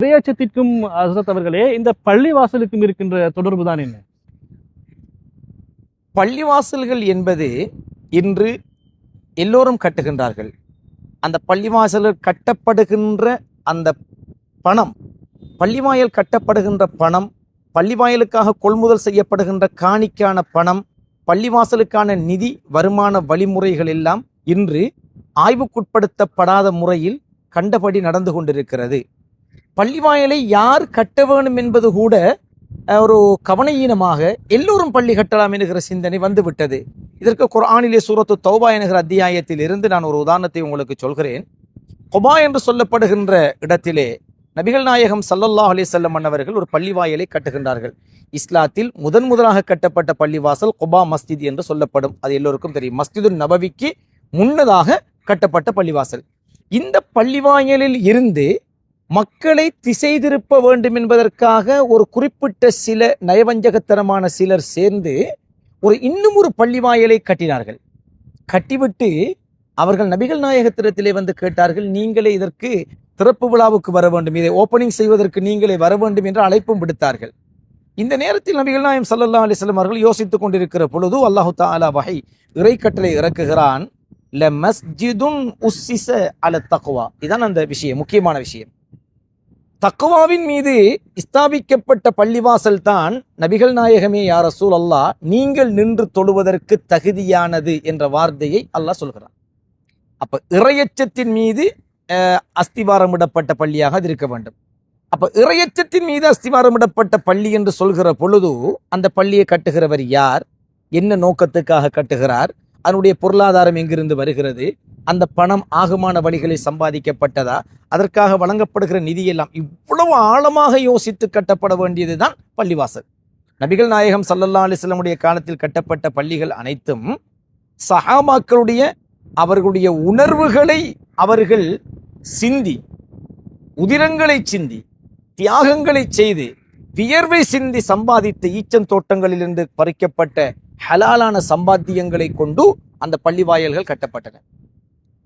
இறையச்சத்திற்கும் ஹசரத் அவர்களே இந்த பள்ளிவாசலுக்கும் இருக்கின்ற தொடர்பு தான் என்ன? பள்ளிவாசல்கள் என்பது இன்று எல்லோரும் கட்டுகின்றார்கள். அந்த பள்ளிவாசல் கட்டப்படுகின்ற அந்த பணம், பள்ளிவாயல் கட்டப்படுகின்ற பணம், பள்ளிவாயலுக்காக கொள்முதல் செய்யப்படுகின்ற காணிக்கான பணம், பள்ளிவாசலுக்கான நிதி வருமான வழிமுறைகள் எல்லாம் இன்று ஆய்வுக்குட்படுத்தப்படாத முறையில் கண்டபடி நடந்து கொண்டிருக்கிறது. பள்ளிவாயலை யார் கட்ட வேண்டும் என்பது கூட ஒரு கவனயீனமாக எல்லோரும் பள்ளி கட்டலாம் என்கிற சிந்தனை வந்துவிட்டது. இதற்கு குர்ஆனிலே சூரத்து தௌபா என்கிற அத்தியாயத்தில் இருந்து நான் ஒரு உதாரணத்தை உங்களுக்கு சொல்கிறேன். குபா என்று சொல்லப்படுகின்ற இடத்திலே நபிகள் நாயகம் ஸல்லல்லாஹு அலைஹி வஸல்லம் அவர்கள் ஒரு பள்ளிவாயலை கட்டுகின்றார்கள். இஸ்லாத்தில் முதலாக கட்டப்பட்ட பள்ளிவாசல் குபா மஸ்ஜித் என்று சொல்லப்படும். அது எல்லோருக்கும் தெரியும். மஸ்ஜிதுன் நபவிக்கு முன்னதாக கட்டப்பட்ட பள்ளிவாசல். இந்த பள்ளிவாயலில் இருந்து மக்களை திசை திருப்ப வேண்டும் என்பதற்காக ஒரு குறிப்பிட்ட சில நயவஞ்சகத்தனமான சிலர் சேர்ந்து இன்னும் ஒரு பள்ளிவாயலை கட்டினார்கள். கட்டிவிட்டு அவர்கள் நபிகள் நாயகத்திடத்திலே வந்து கேட்டார்கள், நீங்களே இதற்கு திறப்பு விழாவுக்கு வர வேண்டும், இதை ஓப்பனிங் செய்வதற்கு நீங்களே வர வேண்டும் என்று அழைப்பும் விடுத்தார்கள். இந்த நேரத்தில் நபிகள் நாயகம் ஸல்லல்லாஹு அலைஹி வஸல்லம் அவர்கள் யோசித்துக் கொண்டிருக்கிற பொழுது அல்லாஹு தஆலா வஹி இறைக்கட்டளை இறக்குகிறான். லமஸ்ஜிதுன் உஸ்ஸிஸ அல தக்வா. இதான் அந்த விஷயம், முக்கியமான விஷயம். தக்வாவின் மீது ஸ்தாபிக்கப்பட்ட பள்ளிவாசல் தான் நபிகள் நாயகமே யா ரசூலல்லாஹ் நீங்கள் நின்று தொழுவதற்கு தகுதியானது என்ற வார்த்தையை அல்லாஹ் சொல்கிறான். அப்ப இறையச்சத்தின் மீது அஸ்திவாரமிடப்பட்ட பள்ளியாக அது இருக்க வேண்டும். அப்ப இறையச்சத்தின் மீது அஸ்திவாரமிடப்பட்ட பள்ளி என்று சொல்கிற பொழுது அந்த பள்ளியை கட்டுகிறவர் யார், என்ன நோக்கத்துக்காக கட்டுகிறார், அதனுடைய பொருளாதாரம் எங்கிருந்து வருகிறது, அந்த பணம் ஆகுமான வழிகளில் சம்பாதிக்கப்பட்டதா, அதற்காக வழங்கப்படுகிற நிதியெல்லாம் இவ்வளவு ஆழமாக யோசித்து கட்டப்பட வேண்டியதுதான் பள்ளிவாசல். நபிகள் நாயகம் ஸல்லல்லாஹு அலைஹி வஸல்லம் காலத்தில் கட்டப்பட்ட பள்ளிகள் அனைத்தும் சஹாபாக்களுடைய அவர்களுடைய உணர்வுகளை அவர்கள் சிந்தி, உதிரங்களை சிந்தி, தியாகங்களை செய்து, வியர்வை சிந்தி சம்பாதித்த ஈச்சந்தோட்டங்களிலிருந்து பறிக்கப்பட்ட ஹலாலான சம்பாத்தியங்களை கொண்டு அந்த பள்ளி வாயல்கள் கட்டப்பட்டன.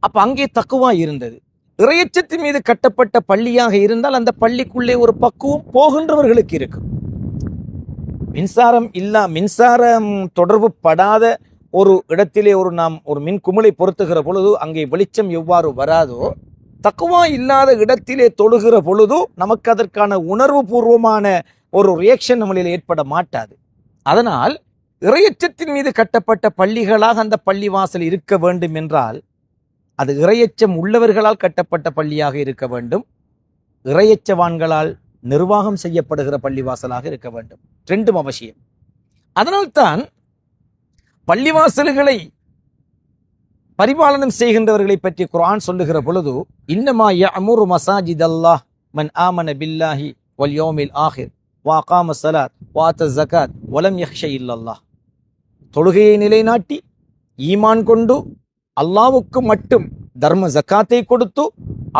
அப்ப அங்கே தக்குவா இருந்தது. இறையச்சத்தின் மீது கட்டப்பட்ட பள்ளியாக இருந்தால் அந்த பள்ளிக்குள்ளே ஒரு பக்குவம் போகின்றவர்களுக்கு இருக்கும். மின்சாரம் தொடர்பு படாத ஒரு இடத்திலே நாம் ஒரு மின் குமிழை பொருத்துகிற பொழுது அங்கே வெளிச்சம் எவ்வாறு வராதோ, தக்குவா இல்லாத இடத்திலே தொழுகிற பொழுது நமக்கு அதற்கான உணர்வு பூர்வமான ஒரு ரியாக்ஷன் நம்மளில் ஏற்பட மாட்டாது. அதனால் இறையச்சத்தின் மீது கட்டப்பட்ட பள்ளிகளாக அந்த பள்ளிவாசல் இருக்க வேண்டும் என்றால் அது இறையச்சம் உள்ளவர்களால் கட்டப்பட்ட பள்ளியாக இருக்க வேண்டும், இறையச்சவான்களால் நிர்வாகம் செய்யப்படுகிற பள்ளிவாசலாக இருக்க வேண்டும். ரெண்டும் அவசியம். அதனால்தான் பள்ளிவாசல்களை பரிபாலனம் செய்கின்றவர்களை பற்றி குர்ஆன் சொல்லுகிற பொழுது இன்னமா யஅமுரு மசாஜிதல்லாஹ் மன் ஆமன பில்லாஹி வல் யௌமில் ஆஹிர் வ அகாம ஸலாத் வ ஆத ஸகாத் வ லம் யக்ஷ இல்லல்லாஹ். தொழுகையை நிலைநாட்டி ஈமான் கொண்டு அல்லாஹ்வுக்கு மட்டும் தர்ம ஜக்காத்தை கொடுத்து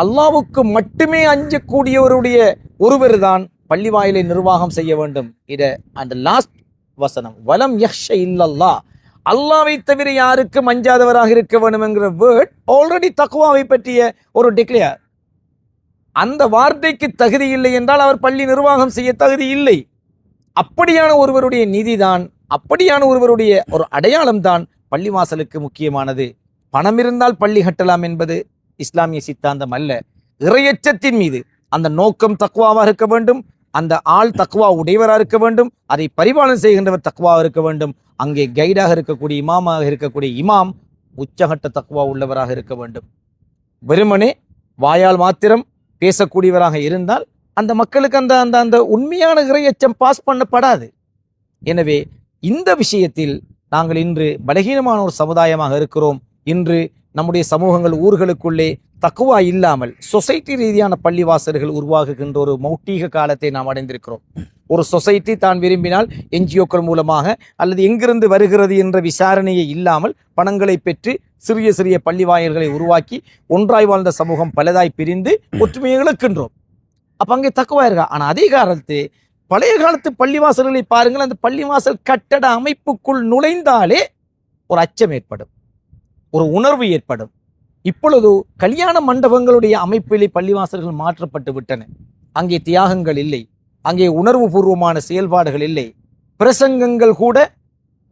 அல்லாஹ்வுக்கு மட்டுமே அஞ்சக்கூடியவருடைய ஒருவர் தான் பள்ளிவாயிலை நிர்வாகம் செய்ய வேண்டும். இத அந்த லாஸ்ட் வசனம் வலம் யக்ஷ இல்லல்லாஹ், அல்லாஹ்வை தவிர யாருக்கும் அஞ்சாதவராக இருக்க வேண்டும் என்கிற வேர்ட் ஆல்ரெடி தக்வாவை பற்றிய ஒரு டிக்ளேர். அந்த வார்த்தைக்கு தகுதி இல்லை என்றால் அவர் பள்ளி நிர்வாகம் செய்ய தகுதி இல்லை. அப்படியான ஒருவருடைய நிதிதான், அப்படியான ஒருவருடைய ஒரு அடையாளம் தான் பள்ளிவாசலுக்கு முக்கியமானது. பணம் இருந்தால் பள்ளி கட்டலாம் என்பது இஸ்லாமிய சித்தாந்தம் அல்ல. இறையச்சத்தின் மீது அந்த நோக்கம் தக்வாவாக இருக்க வேண்டும், அந்த ஆள் தக்வா உடையவராக இருக்க வேண்டும், அதை பரிபாலனம் செய்கின்றவர் தக்வாவாக இருக்க வேண்டும். அங்கே கைடாக இருக்கக்கூடிய இமாமாக இருக்கக்கூடிய இமாம் உச்சகட்ட தக்வா உள்ளவராக இருக்க வேண்டும். வெறுமனே வாயால் மாத்திரம் பேசக்கூடியவராக இருந்தால் அந்த மக்களுக்கு அந்த அந்த அந்த உண்மையான இறையச்சம் பாஸ் பண்ணப்படாது. எனவே இந்த விஷயத்தில் நாங்கள் இன்று பலகீனமான ஒரு சமுதாயமாக இருக்கிறோம். இன்று நம்முடைய சமூகங்கள், ஊர்களுக்குள்ளே தக்குவா இல்லாமல் சொசைட்டி ரீதியான பள்ளிவாசல்கள் உருவாகுகின்ற ஒரு மௌட்டீக காலத்தை நாம் அடைந்திருக்கிறோம். ஒரு சொசைட்டி தான் விரும்பினால் என்ஜிஓக்கள் மூலமாக அல்லது எங்கிருந்து வருகிறது என்ற விசாரணையை இல்லாமல் பணங்களை பெற்று சிறிய சிறிய பள்ளிவாயல்களை உருவாக்கி ஒன்றாய் வாழ்ந்த சமூகம் பலதாய் பிரிந்து ஒற்றுமையை இழக்கின்றோம். அப்ப அங்கே தக்குவா இருக்கா? ஆனா அதே காலத்து பழைய காலத்து பள்ளிவாசல்களை பாருங்கள். அந்த பள்ளிவாசல் கட்டட அமைப்புக்குள் நுழைந்தாலே ஒரு அச்சம் ஏற்படும், ஒரு உணர்வு ஏற்படும். இப்பொழுது கல்யாண மண்டபங்களுடைய அமைப்பிலே பள்ளிவாசல்கள் மாற்றப்பட்டு விட்டன. அங்கே தியாகங்கள் இல்லை, அங்கே உணர்வு பூர்வமான செயல்பாடுகள் இல்லை, பிரசங்கங்கள் கூட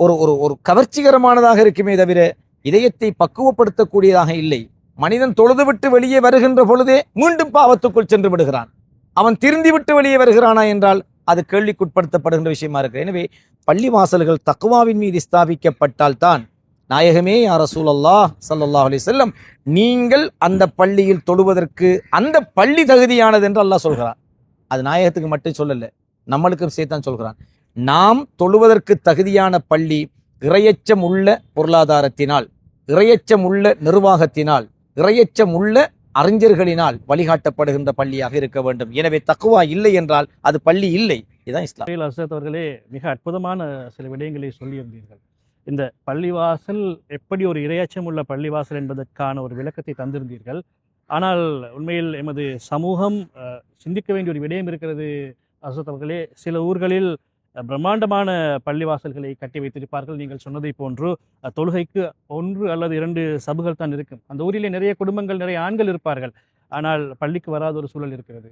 ஒரு ஒரு ஒரு கவர்ச்சிகரமானதாக இருக்குமே தவிர இதயத்தை பக்குவப்படுத்தக்கூடியதாக இல்லை. மனிதன் தொழுதுவிட்டு வெளியே வருகின்ற பொழுதே மீண்டும் பாவத்துக்குள் சென்று விடுகிறான். அவன் திருந்திவிட்டு வெளியே வருகிறானா என்றால் அது கேள்விக்குட்படுத்தப்படுகின்ற விஷயமா இருக்கு. எனவே பள்ளி வாசல்கள் தக்வாவின் மீது ஸ்தாபிக்கப்பட்டால் தான் நாயகமே யா ரசூலல்லாஹ் ஸல்லல்லாஹு அலைஹி வஸல்லம் நீங்கள் அந்த பள்ளியில் தொழுவதற்கு அந்த பள்ளி தகுதியானது என்று அல்லாஹ் சொல்கிறான். அது நாயகத்துக்கு மட்டும் சொல்லல, நம்மளுக்கும் சேர்த்தான் சொல்கிறான். நாம் தொழுவதற்கு தகுதியான பள்ளி இறையச்சம் உள்ள பொருளாதாரத்தினால், இறையச்சம் உள்ள நிர்வாகத்தினால், இறையச்சம் உள்ள அறிஞர்களினால் வழிகாட்டப்படுகின்ற பள்ளியாக இருக்க வேண்டும். எனவே தக்குவா இல்லை என்றால் அது பள்ளி இல்லை. இதுதான் இஸ்லாம். ஹஸ்ரத் அவர்களே, மிக அற்புதமான சில விடயங்களை சொல்லியிருந்தீர்கள். இந்த பள்ளிவாசல் எப்படி ஒரு இரையச்சம் உள்ள பள்ளிவாசல் என்பதற்கான ஒரு விளக்கத்தை தந்திருந்தீர்கள். ஆனால் உண்மையில் எமது சமூகம் சிந்திக்க வேண்டிய ஒரு விடயம் இருக்கிறது ஹஸ்ரத் அவர்களே. சில ஊர்களில் பிரம்மாண்டமான பள்ளிவாசல்களை கட்டி வைத்திருப்பார்கள். நீங்கள் சொன்னதை போன்று தொழுகைக்கு 1 அல்லது 2 சபுகள் தான் இருக்கும். அந்த ஊரிலே நிறைய குடும்பங்கள், நிறைய ஆண்கள் இருப்பார்கள். ஆனால் பள்ளிக்கு வராத ஒரு சூழல் இருக்கிறது.